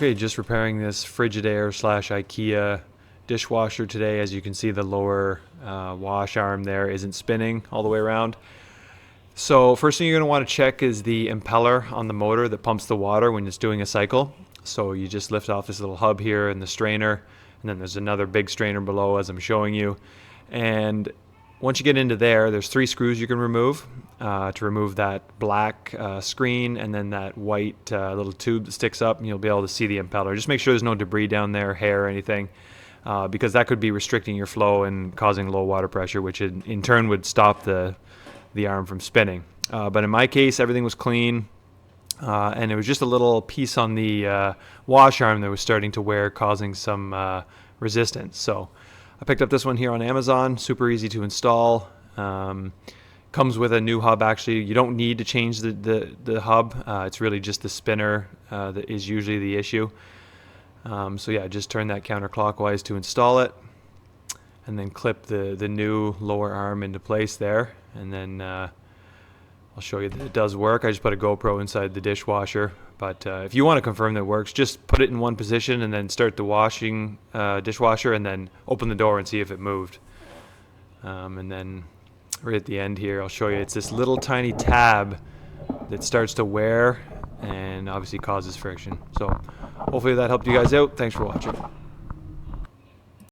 Okay, just repairing this Frigidaire slash Ikea dishwasher today. As you can see, the lower wash arm there isn't spinning all the way around. So first thing you're going to want to check is the impeller on the motor that pumps the water when it's doing a cycle. So you just lift off this little hub here and the strainer, and then there's another big strainer below as I'm showing you. And once you get into there, there's 3 screws you can remove to remove that black screen and then that white little tube that sticks up, and you'll be able to see the impeller. Just make sure there's no debris down there, hair or anything, because that could be restricting your flow and causing low water pressure, which in turn would stop the arm from spinning. But in my case, everything was clean, and it was just a little piece on the wash arm that was starting to wear, causing some resistance. So I picked up this one here on Amazon. Super easy to install. Comes with a new hub. Actually, you don't need to change the hub. It's really just the spinner that is usually the issue. So yeah, just turn that counterclockwise to install it, and then clip the new lower arm into place there, and then I'll show you that it does work. I just put a GoPro inside the dishwasher, but if you want to confirm that it works, just put it in one position and then start the washing dishwasher, and then open the door and see if it moved. And then right at the end here, I'll show you, it's this little tiny tab that starts to wear and obviously causes friction. So hopefully that helped you guys out. Thanks for watching.